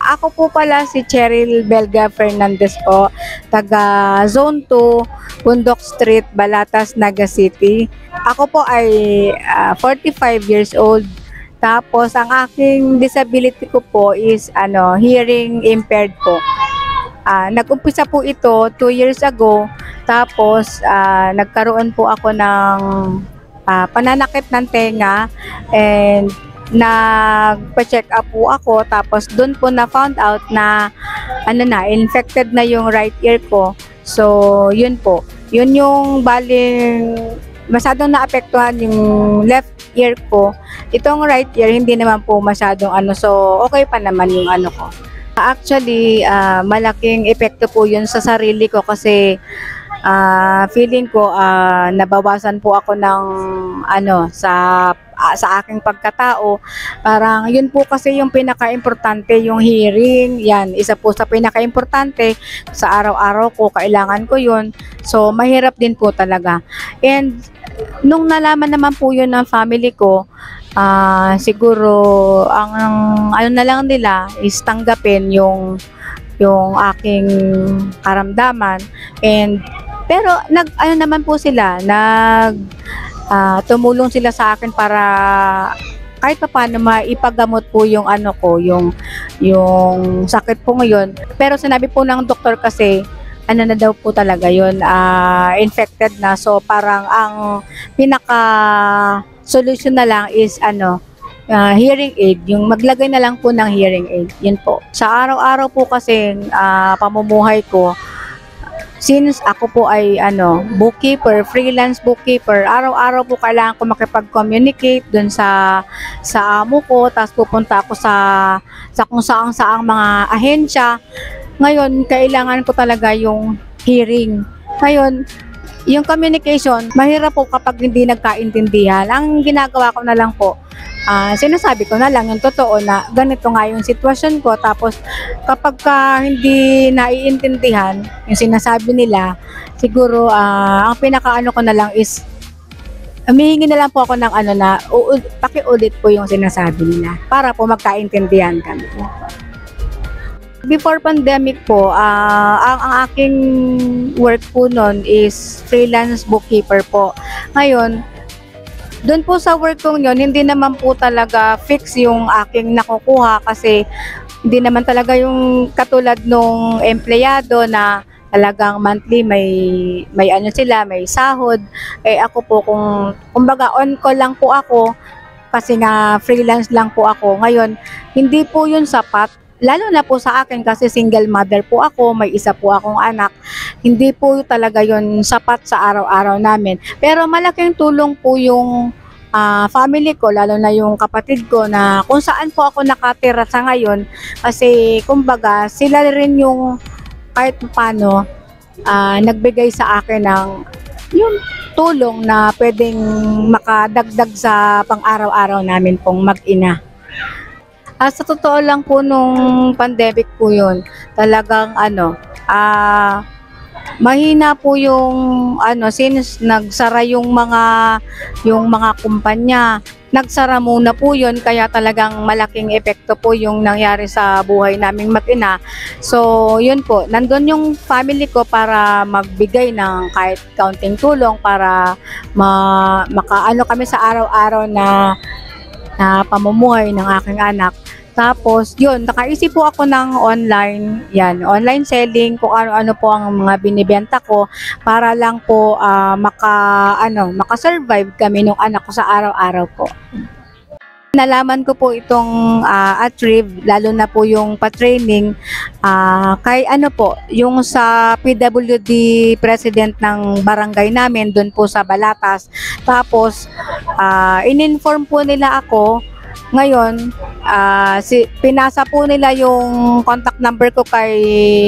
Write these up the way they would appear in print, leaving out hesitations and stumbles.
Ako po pala si Cheryl Belga Fernandez po, taga Zone 2, Bundok Street, Balatas, Naga City. Ako po ay 45 years old. Tapos ang aking disability ko po is hearing impaired po. Nag-umpisa po ito 2 years ago. Tapos nagkaroon po ako ng pananakit ng tenga, and nagpa-check up po ako, tapos doon po na found out na infected na yung right ear ko. So yun po, yun yung baling masyadong naapektuhan yung left ear ko. Itong right ear hindi naman po masyadong so okay pa naman yung ko. Actually malaking epekto po yun sa sarili ko, kasi feeling ko nabawasan po ako ng sa aking pagkatao. Parang yun po kasi yung pinaka-importante, yung hearing. Yan, isa po sa pinaka-importante sa araw-araw ko, kailangan ko yun. So mahirap din po talaga. And nung nalaman naman po yun ng family ko, siguro ang na lang nila is tanggapin yung aking karamdaman. And pero naman po sila, tumulong sila sa akin para kahit paano maipagamot po yung yung sakit po ngayon. Pero sinabi po ng doktor kasi na daw po talaga yun, infected na. So parang ang pinaka solution na lang is hearing aid, yung maglagay na lang po ng hearing aid. Yun po. Sa araw-araw po kasi pamumuhay ko, since ako po ay bookkeeper, freelance bookkeeper, araw-araw po kailangan ko makipag-communicate dun sa amo ko, tapos pupunta ako sa kung saang mga ahensya. Ngayon, kailangan ko talaga yung hearing. Ngayon, yung communication, mahirap po kapag hindi nagkaintindihan. Ang ginagawa ko na lang po, sinasabi ko na lang yung totoo na ganito nga yung sitwasyon ko. Tapos kapag hindi naiintindihan yung sinasabi nila, siguro ang pinakaano ko na lang is humihingi na lang po ako ng pakiulit po yung sinasabi nila para po magkaintindihan kami. Before pandemic po, ang aking work po noon is freelance bookkeeper po. Ngayon, doon po sa work kong yun, hindi naman po talaga fix yung aking nakukuha, kasi hindi naman talaga yung katulad nung empleyado na talagang monthly may sila, may sahod. Ako po kumbaga on call lang po ako, kasi nga freelance lang po ako. Ngayon, hindi po yun sapat. Lalo na po sa akin kasi single mother po ako, may isa po akong anak. Hindi po talaga yon sapat sa araw-araw namin. Pero malaking tulong po yung family ko, lalo na yung kapatid ko na kung saan po ako nakatira sa ngayon. Kasi kumbaga sila rin yung kahit paano nagbigay sa akin ng yung tulong na pwedeng makadagdag sa pang-araw-araw namin pong mag-ina. Sa totoo lang po, nung pandemic po yun, talagang mahina po yung since nagsara yung mga kumpanya, nagsara muna po yun, kaya talagang malaking epekto po yung nangyari sa buhay naming mag-ina. So yun po, nandun yung family ko para magbigay ng kahit kaunting tulong para makaano kami sa araw-araw na pamumuhay ng aking anak. Tapos yun, nakaisip po ako ng online selling, kung ano-ano po ang mga binibenta ko para lang po maka-survive kami nung anak ko sa araw-araw po. Nalaman ko po itong Atrieve, lalo na po yung pa-training kay yung sa PWD president ng barangay namin doon po sa Balatas. Tapos in-inform po nila ako. Ngayon, pinasa po nila yung contact number ko kay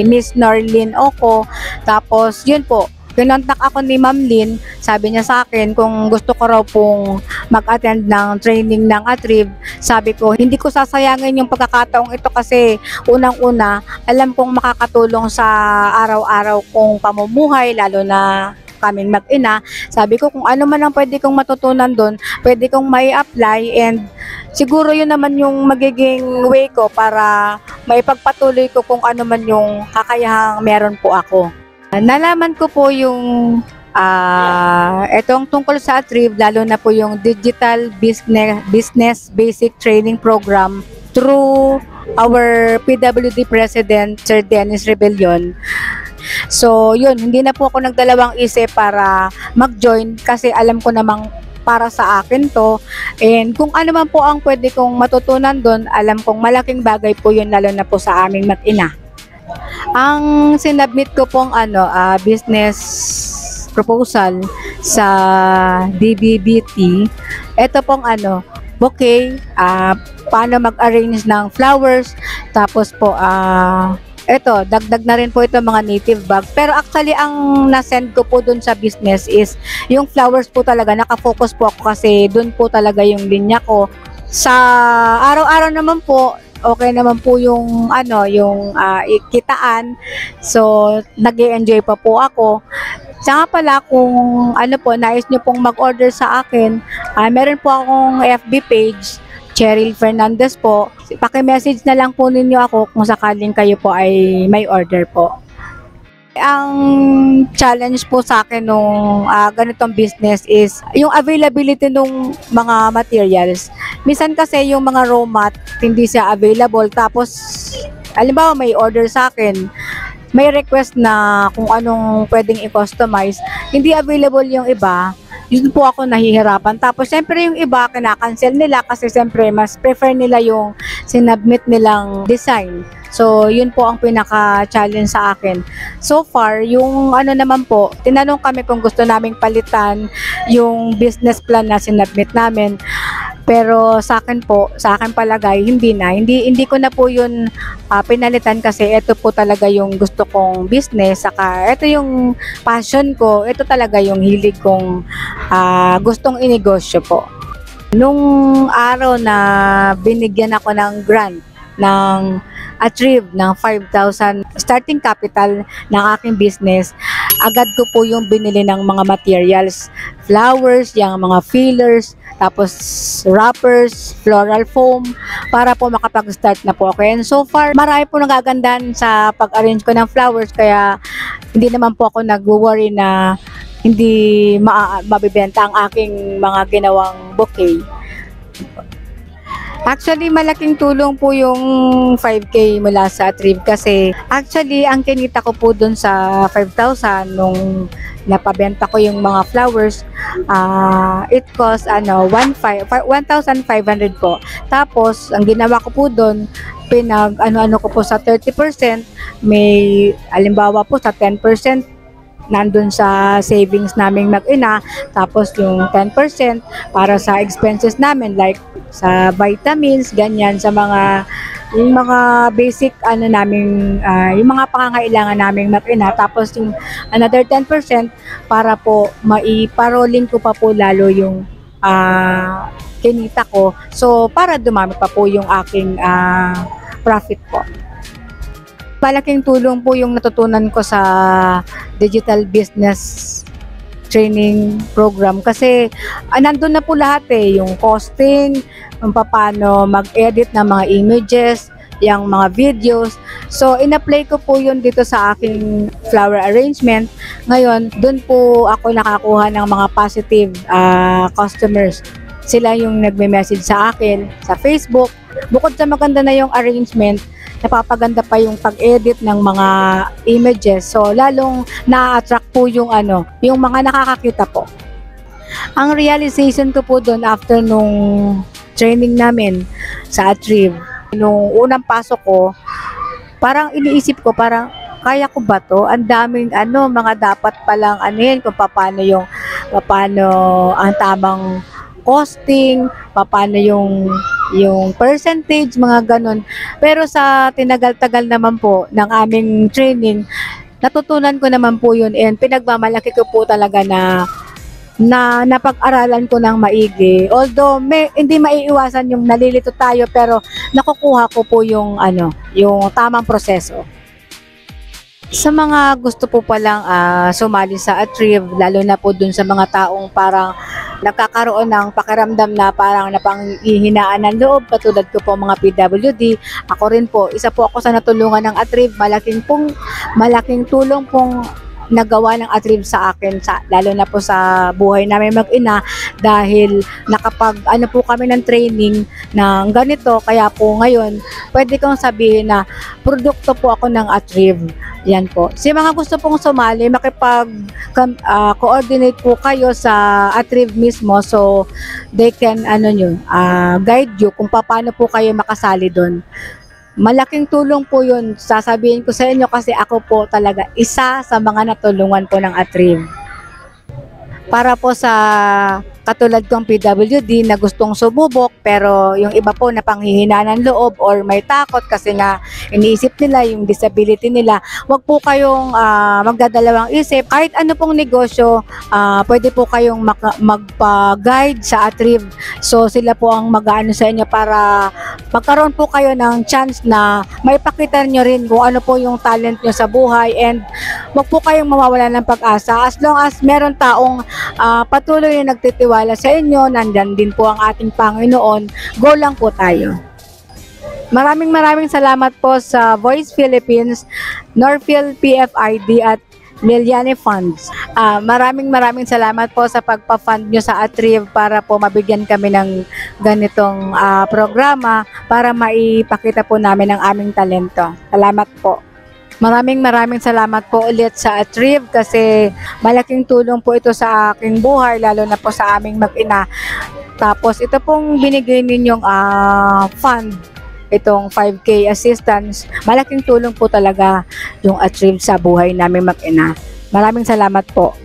Miss Norlene Oco. Tapos yun po, kinontak ako ni Ma'am Lynn. Sabi niya sa akin kung gusto ko raw pong mag-attend ng training ng Atrieve. Sabi ko, hindi ko sasayangin yung pagkakataong ito, kasi unang-una, alam kong makakatulong sa araw-araw kong pamumuhay, lalo na kaming mag-ina. Sabi ko, kung ano man ang pwede kong matutunan doon, pwede kong may apply, and siguro yun naman yung magiging way ko para maipagpatuloy ko kung ano man yung kakayahang meron po ako. Nalaman ko po yung etong tungkol sa Atrieve, lalo na po yung Digital Business Basic Training Program through our PWD President, Sir Dennis Rebellion. So yun, hindi na po ako nagdalawang isip para mag-join kasi alam ko namang para sa akin to, and kung ano man po ang pwede kong matutunan doon, alam kong malaking bagay po yun, lalo na po sa aming mag-ina. Ang sinubmit ko pong business proposal sa DBBT, ito pong bouquet, paano mag-arrange ng flowers, tapos po ito, dagdag na rin po ito mga native bag. Pero actually, ang nasend ko po dun sa business is yung flowers po talaga. Nakafocus po ako kasi dun po talaga yung linya ko. Sa araw-araw naman po, okay naman po yung kitaan. So, nag-enjoy pa po ako. Saka pala kung nais nyo pong mag-order sa akin, meron po akong FB page, Cheryl Fernandez po. Paki-message na lang po ninyo ako kung sakaling kayo po ay may order po. Ang challenge po sa akin nung ganitong business is yung availability ng mga materials. Minsan kasi yung mga raw mat, hindi siya available. Tapos, halimbawa may order sa akin, may request na kung anong pwedeng i-customize, hindi available yung iba, yun po ako nahihirapan. Tapos, syempre yung iba, kinakancel nila kasi syempre mas prefer nila yung sinubmit nilang design. So, yun po ang pinaka-challenge sa akin. So far, yung naman po, tinanong kami kung gusto naming palitan yung business plan na sinubmit namin. Pero sa akin palagay, hindi na. Hindi ko na po yun pinalitan kasi ito po talaga yung gusto kong business. Saka ito yung passion ko. Ito talaga yung hilig kong gustong inegosyo po. Nung araw na binigyan ako ng grant ng Atrieve ng 5,000 starting capital ng aking business, agad ko po yung binili ng mga materials, flowers, yung mga fillers, tapos wrappers, floral foam, para po makapag-start na po ako. And so far, marami po nagagandahan sa pag-arrange ko ng flowers, kaya hindi naman po ako nag-worry na hindi mabibenta ang aking mga ginawang bouquet. Actually, malaking tulong po yung 5K mula sa Atrieve kasi actually, ang kinita ko po dun sa 5,000 nung napabenta ko yung mga flowers, it cost 1,500 po. Tapos, ang ginawa ko po dun, ko po sa 30%, may alimbawa po sa 10%, nandun sa savings naming mag-ina, tapos yung 10% para sa expenses namin like sa vitamins, ganyan, sa yung mga basic namin, yung mga pangangailangan naming mag-ina, tapos yung another 10% para po maiparolling ko pa po lalo yung kinita ko, so para dumami pa po yung aking profit po. Malaking tulong po yung natutunan ko sa digital business training program kasi nandun na po lahat yung costing, kung paano mag-edit ng mga images, yung mga videos. So, in-apply ko po yun dito sa aking flower arrangement. Ngayon, dun po ako nakakuha ng mga positive customers. Sila yung nagme-message sa akin sa Facebook. Bukod sa maganda na yung arrangement, napapaganda pa yung pag-edit ng mga images. So, lalong na-attract po yung mga nakakakita po. Ang realization ko po doon after nung training namin sa Atrieve, nung unang pasok ko, parang iniisip ko, parang kaya ko ba to? Ang daming mga dapat palang kung paano ang tamang costing, paano yung percentage, mga ganun. Pero sa tinagal-tagal naman po ng aming training, natutunan ko naman po yun, and pinagmamalaki ko po talaga na napag-aralan ko ng maigi. Although hindi maiiwasan yung nalilito tayo, pero nakukuha ko po yung tamang proseso. Sa mga gusto po palang sumali sa Atrieve, lalo na po dun sa mga taong parang nagkakaroon ng pakiramdam na parang napanghihinaan ng loob, katulad ko po mga PWD. Ako rin po, isa po ako sa natulungan ng Atrieve. Malaking tulong pong nagawa ng Atrieve sa akin, lalo na po sa buhay namin mag-ina, dahil ano po kami ng training ng ganito, kaya po ngayon pwede kong sabihin na produkto po ako ng Atrieve. Yan po. Si mga gusto pong sumali, coordinate po kayo sa Atrieve mismo, so they can guide you kung paano po kayo makasali doon. Malaking tulong po yun, sasabihin ko sa inyo, kasi ako po talaga isa sa mga natulungan po ng Atrieve. Para po sa katulad kong PWD na gustong sumubok, pero yung iba po na panghihina ng loob or may takot kasi nga iniisip nila yung disability nila, wag po kayong magdadalawang isip. Kahit ano pong negosyo, pwede po kayong magpa-guide sa Atrieve. So sila po ang mag-aano sa inyo para magkaroon po kayo ng chance na maipakita nyo rin kung ano po yung talent nyo sa buhay, and wag po kayong mawawala ng pag-asa. As long as meron taong patuloy na nagtitiwala sa inyo, nandyan din po ang ating Panginoon, go lang po tayo. Maraming salamat po sa Voice Philippines, Norphil PFID at Miliani Funds. Maraming salamat po sa pagpa-fund nyo sa Atrieve para po mabigyan kami ng ganitong programa para maipakita po namin ang aming talento. Salamat po. Maraming salamat po ulit sa Atrieve, kasi malaking tulong po ito sa aking buhay, lalo na po sa aming mag-ina. Tapos ito pong binigay ninyong fund, itong 5K assistance, malaking tulong po talaga yung Atrieve sa buhay namin mag-ina. Maraming salamat po.